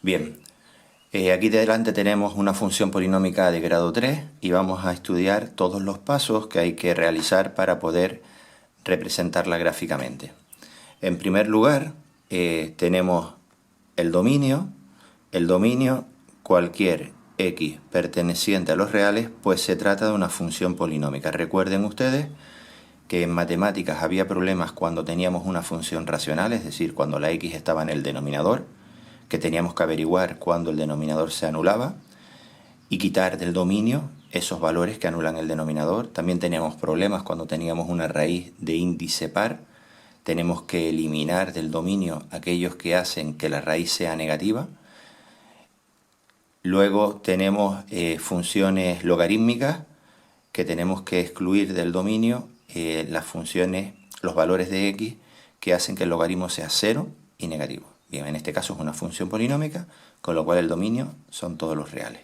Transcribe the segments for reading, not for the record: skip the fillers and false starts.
Bien, aquí delante tenemos una función polinómica de grado 3 y vamos a estudiar todos los pasos que hay que realizar para poder representarla gráficamente. En primer lugar, tenemos el dominio. El dominio, cualquier x perteneciente a los reales, pues se trata de una función polinómica. Recuerden ustedes que en matemáticas había problemas cuando teníamos una función racional, es decir, cuando la x estaba en el denominador, que teníamos que averiguar cuando el denominador se anulaba y quitar del dominio esos valores que anulan el denominador. También teníamos problemas cuando teníamos una raíz de índice par. Tenemos que eliminar del dominio aquellos que hacen que la raíz sea negativa. Luego tenemos funciones logarítmicas que tenemos que excluir del dominio las funciones, los valores de x que hacen que el logaritmo sea 0 y negativo. Bien, en este caso es una función polinómica, con lo cual el dominio son todos los reales.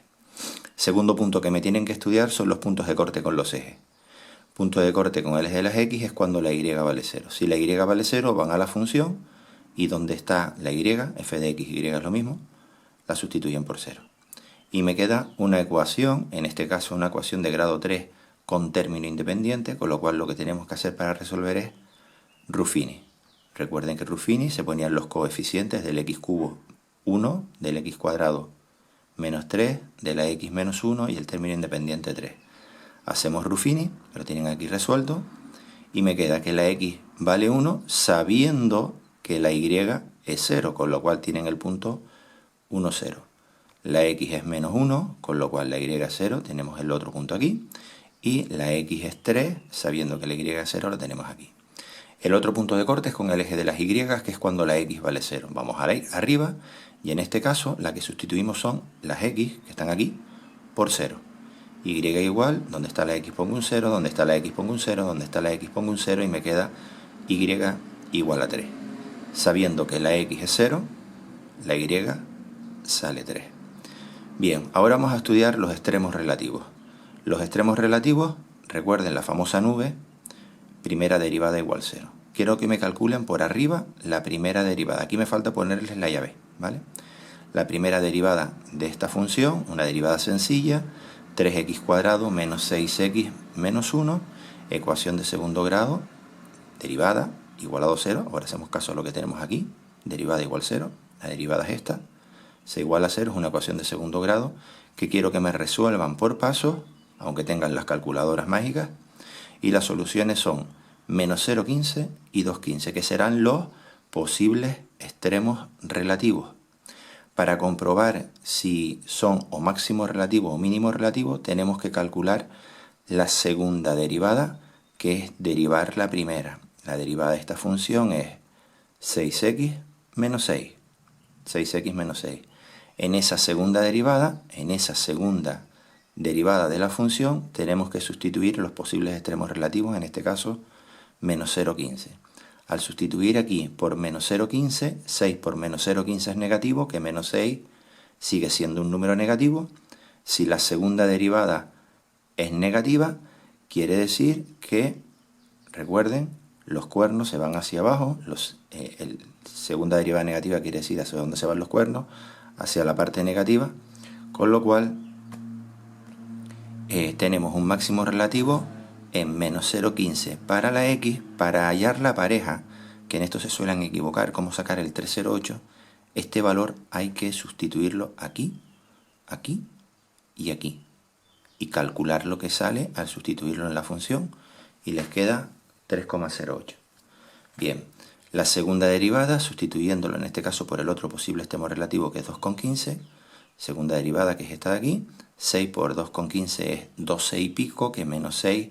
Segundo punto que me tienen que estudiar son los puntos de corte con los ejes. Punto de corte con el eje de las x es cuando la y vale 0. Si la y vale 0, van a la función y donde está la y, f de x, y es lo mismo, la sustituyen por 0. Y me queda una ecuación, en este caso una ecuación de grado 3 con término independiente, con lo cual lo que tenemos que hacer para resolver es Ruffini. Recuerden que Ruffini se ponían los coeficientes del x cubo 1, del x cuadrado menos 3, de la x menos 1 y el término independiente 3. Hacemos Ruffini, lo tienen aquí resuelto, y me queda que la x vale 1 sabiendo que la y es 0, con lo cual tienen el punto 1, 0. La x es menos 1, con lo cual la y es 0, tenemos el otro punto aquí. Y la x es 3, sabiendo que la y es 0, lo tenemos aquí. El otro punto de corte es con el eje de las y, que es cuando la x vale 0. Vamos arriba, y en este caso la que sustituimos son las x, que están aquí, por 0. Y igual, donde está la x pongo un 0, donde está la x pongo un 0, donde está la x pongo un 0, y me queda y igual a 3. Sabiendo que la x es 0, la y sale 3. Bien, ahora vamos a estudiar los extremos relativos. Los extremos relativos, recuerden la famosa nube, primera derivada igual 0. Quiero que me calculen por arriba la primera derivada. Aquí me falta ponerles la llave, ¿vale? La primera derivada de esta función, una derivada sencilla, 3x cuadrado menos 6x menos 1, ecuación de segundo grado, derivada igualado a 0. Ahora hacemos caso a lo que tenemos aquí, derivada igual 0. La derivada es esta. Se iguala a 0, es una ecuación de segundo grado que quiero que me resuelvan por pasos, aunque tengan las calculadoras mágicas, y las soluciones son menos 0,15 y 2,15, que serán los posibles extremos relativos. Para comprobar si son o máximo relativo o mínimo relativo, tenemos que calcular la segunda derivada, que es derivar la primera. La derivada de esta función es 6x menos 6. 6x menos 6. En esa segunda derivada de la función, tenemos que sustituir los posibles extremos relativos, en este caso, menos 0,15. Al sustituir aquí por menos 0,15, 6 por menos 0,15 es negativo, que menos 6 sigue siendo un número negativo. Si la segunda derivada es negativa, quiere decir que, recuerden, los cuernos se van hacia abajo. Segunda derivada negativa quiere decir hacia dónde se van los cuernos, hacia la parte negativa, con lo cual tenemos un máximo relativo en menos 0,15 para la x. Para hallar la pareja, que en esto se suelen equivocar, como sacar el 308, este valor hay que sustituirlo aquí, aquí y aquí, y calcular lo que sale al sustituirlo en la función, y les queda 3,08. Bien, la segunda derivada, sustituyéndolo en este caso por el otro posible extremo relativo, que es 2,15, segunda derivada, que es esta de aquí, 6 por 2,15 es 12 y pico, que menos 6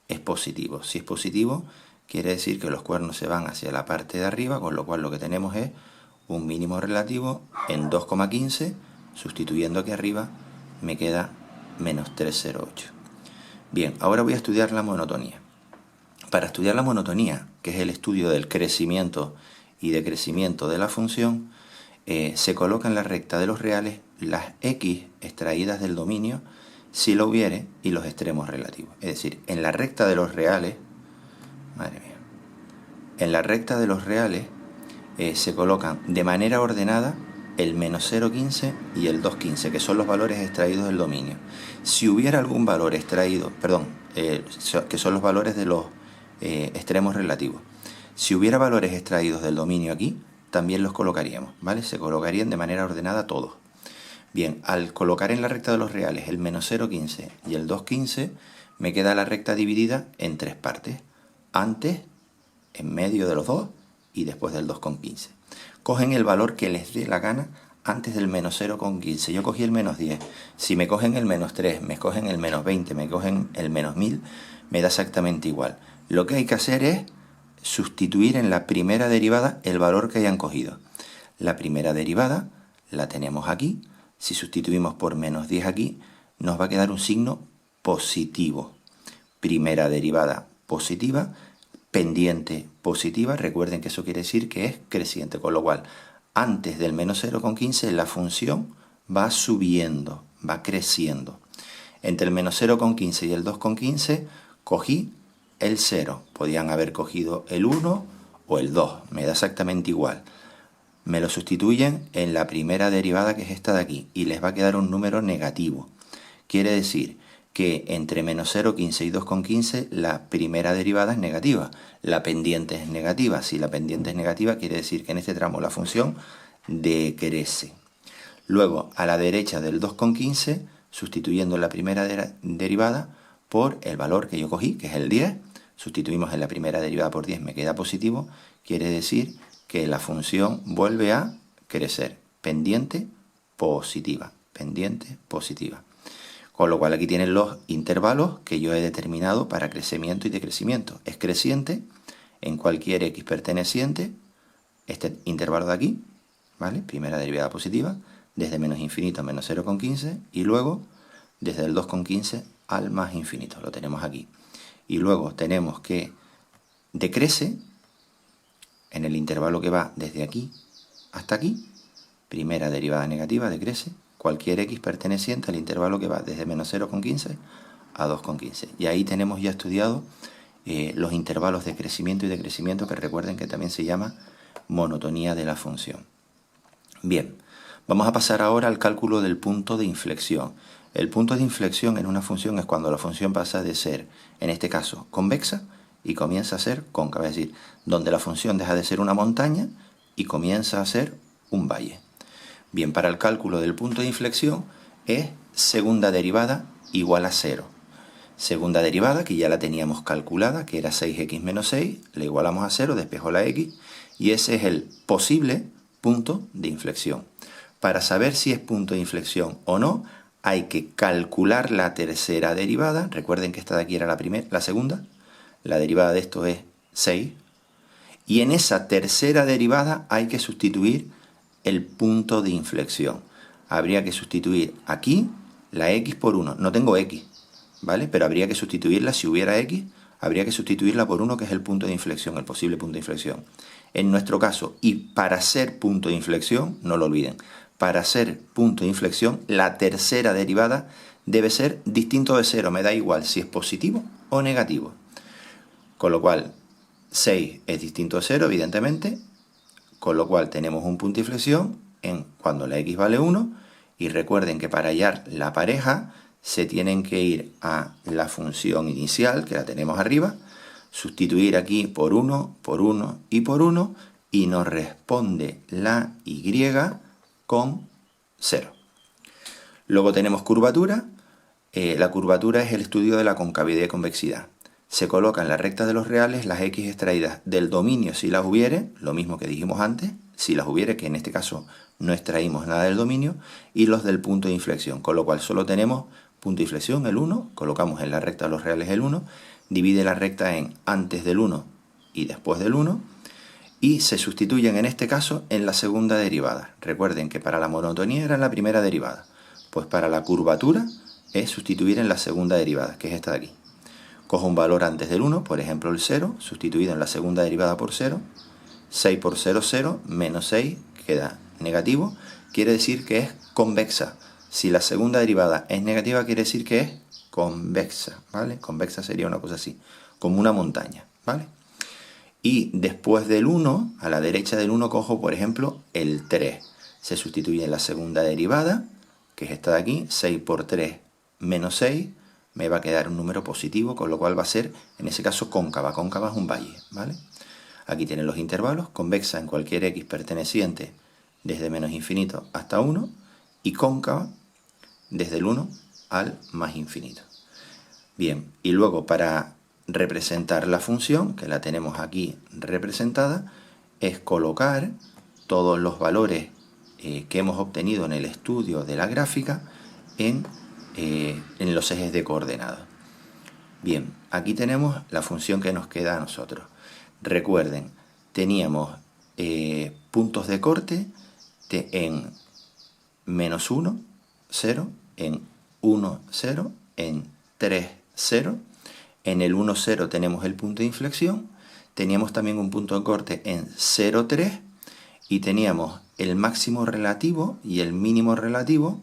es positivo. Si es positivo, quiere decir que los cuernos se van hacia la parte de arriba, con lo cual lo que tenemos es un mínimo relativo en 2,15, sustituyendo aquí arriba me queda menos 308. Bien, ahora voy a estudiar la monotonía. Para estudiar la monotonía, que es el estudio del crecimiento y decrecimiento de la función, se coloca en la recta de los reales las x extraídas del dominio, si lo hubiere, y los extremos relativos. Es decir, en la recta de los reales, madre mía, en la recta de los reales se colocan de manera ordenada el menos 0,15 y el 2,15, que son los valores extraídos del dominio. Si hubiera algún valor extraído, que son los valores de los extremos relativos. Si hubiera valores extraídos del dominio aquí, también los colocaríamos, ¿vale? Se colocarían de manera ordenada todos. Bien, al colocar en la recta de los reales el menos 0,15 y el 2,15, me queda la recta dividida en tres partes. Antes, en medio de los dos y después del 2,15. Cogen el valor que les dé la gana antes del menos 0,15. Yo cogí el menos 10. Si me cogen el menos 3, me cogen el menos 20, me cogen el menos 1000, me da exactamente igual. Lo que hay que hacer es sustituir en la primera derivada el valor que hayan cogido. La primera derivada la tenemos aquí. Si sustituimos por menos 10 aquí, nos va a quedar un signo positivo. Primera derivada positiva, pendiente positiva. Recuerden que eso quiere decir que es creciente, con lo cual antes del menos 0,15 la función va subiendo, va creciendo. Entre el menos 0,15 y el 2,15 cogí el 0. Podían haber cogido el 1 o el 2, me da exactamente igual. Me lo sustituyen en la primera derivada, que es esta de aquí, y les va a quedar un número negativo. Quiere decir que entre menos 0,15 y 2,15 la primera derivada es negativa, la pendiente es negativa. Si la pendiente es negativa, quiere decir que en este tramo la función decrece. Luego, a la derecha del 2,15, sustituyendo la primera derivada por el valor que yo cogí, que es el 10, sustituimos en la primera derivada por 10, me queda positivo, quiere decir que la función vuelve a crecer, pendiente positiva, pendiente positiva. Con lo cual aquí tienen los intervalos que yo he determinado para crecimiento y decrecimiento. Es creciente en cualquier x perteneciente, este intervalo de aquí, ¿vale? Primera derivada positiva, desde menos infinito a menos 0,15 y luego desde el 2,15 al más infinito, lo tenemos aquí. Y luego tenemos que decrece en el intervalo que va desde aquí hasta aquí, primera derivada negativa, decrece, cualquier x perteneciente al intervalo que va desde menos 0,15 a 2,15. Y ahí tenemos ya estudiado los intervalos de crecimiento y decrecimiento, que recuerden que también se llama monotonía de la función. Bien, vamos a pasar ahora al cálculo del punto de inflexión. El punto de inflexión en una función es cuando la función pasa de ser, en este caso, convexa y comienza a ser cóncava, es decir, donde la función deja de ser una montaña y comienza a ser un valle. Bien, para el cálculo del punto de inflexión es segunda derivada igual a 0. Segunda derivada, que ya la teníamos calculada, que era 6x menos 6, la igualamos a 0, despejo la x, y ese es el posible punto de inflexión. Para saber si es punto de inflexión o no, hay que calcular la tercera derivada. Recuerden que esta de aquí era la segunda. La derivada de esto es 6. Y en esa tercera derivada hay que sustituir el punto de inflexión. Habría que sustituir aquí la x por 1. No tengo x, ¿vale? Pero habría que sustituirla, si hubiera x, habría que sustituirla por 1, que es el punto de inflexión, el posible punto de inflexión. En nuestro caso, y para ser punto de inflexión, no lo olviden, para ser punto de inflexión, la tercera derivada debe ser distinto de 0, me da igual si es positivo o negativo. Con lo cual, 6 es distinto de 0, evidentemente, con lo cual tenemos un punto de inflexión en cuando la x vale 1, y recuerden que para hallar la pareja se tienen que ir a la función inicial, que la tenemos arriba, sustituir aquí por 1, por 1 y por 1, y nos responde la y con 0. Luego tenemos curvatura. La curvatura es el estudio de la concavidad y convexidad. Se colocan en la recta de los reales las x extraídas del dominio si las hubiere, lo mismo que dijimos antes, si las hubiere, que en este caso no extraímos nada del dominio, y los del punto de inflexión, con lo cual solo tenemos punto de inflexión, el 1, colocamos en la recta de los reales el 1, divide la recta en antes del 1 y después del 1, y se sustituyen en este caso en la segunda derivada. Recuerden que para la monotonía era la primera derivada, pues para la curvatura es sustituir en la segunda derivada, que es esta de aquí. Cojo un valor antes del 1, por ejemplo el 0, sustituido en la segunda derivada por 0, 6 por 0, 0, menos 6 queda negativo, quiere decir que es convexa. Si la segunda derivada es negativa, quiere decir que es convexa, ¿vale? Convexa sería una cosa así, como una montaña, ¿vale? Y después del 1, a la derecha del 1 cojo, por ejemplo, el 3. se sustituye en la segunda derivada, que es esta de aquí, 6 por 3 menos 6, me va a quedar un número positivo, con lo cual va a ser, en ese caso, cóncava. Cóncava es un valle, ¿vale? Aquí tienen los intervalos, convexa en cualquier x perteneciente desde menos infinito hasta 1, y cóncava desde el 1 al más infinito. Bien, y luego para representar la función, que la tenemos aquí representada, es colocar todos los valores que hemos obtenido en el estudio de la gráfica en los ejes de coordenadas. Bien, aquí tenemos la función que nos queda a nosotros. Recuerden, teníamos puntos de corte en menos 1, 0, en 1, 0, en 3, 0. En el 1, 0 tenemos el punto de inflexión. Teníamos también un punto de corte en 0, 3. Y teníamos el máximo relativo y el mínimo relativo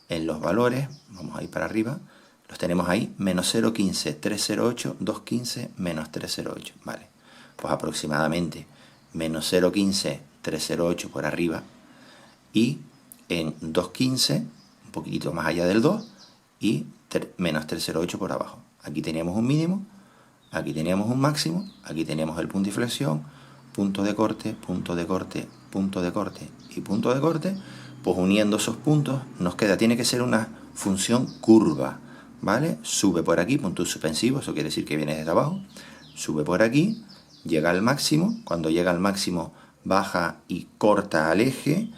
en los valores, vamos a ir para arriba, los tenemos ahí, menos 0,15, 308, 215, menos 308, ¿vale? Pues aproximadamente menos 0,15, 308 por arriba, y en 215, un poquitito más allá del 2, y menos 308 por abajo. Aquí teníamos un mínimo, aquí teníamos un máximo, aquí teníamos el punto de inflexión, punto de corte, punto de corte, punto de corte y punto de corte. Pues uniendo esos puntos nos queda, tiene que ser una función curva, ¿vale? Sube por aquí, punto suspensivo, eso quiere decir que viene desde abajo, sube por aquí, llega al máximo, cuando llega al máximo baja y corta al eje.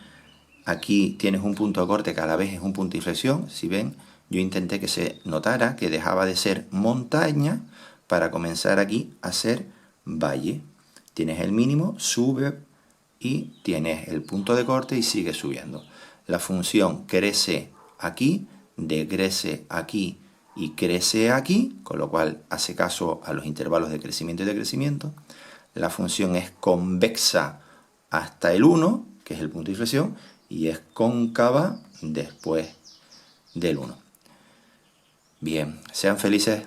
Aquí tienes un punto de corte que a la vez es un punto de inflexión. Si ven, yo intenté que se notara que dejaba de ser montaña para comenzar aquí a ser valle. Tienes el mínimo, sube y tienes el punto de corte y sigue subiendo. La función crece aquí, decrece aquí y crece aquí, con lo cual hace caso a los intervalos de crecimiento y decrecimiento. La función es convexa hasta el 1, que es el punto de inflexión, y es cóncava después del 1. Bien, sean felices.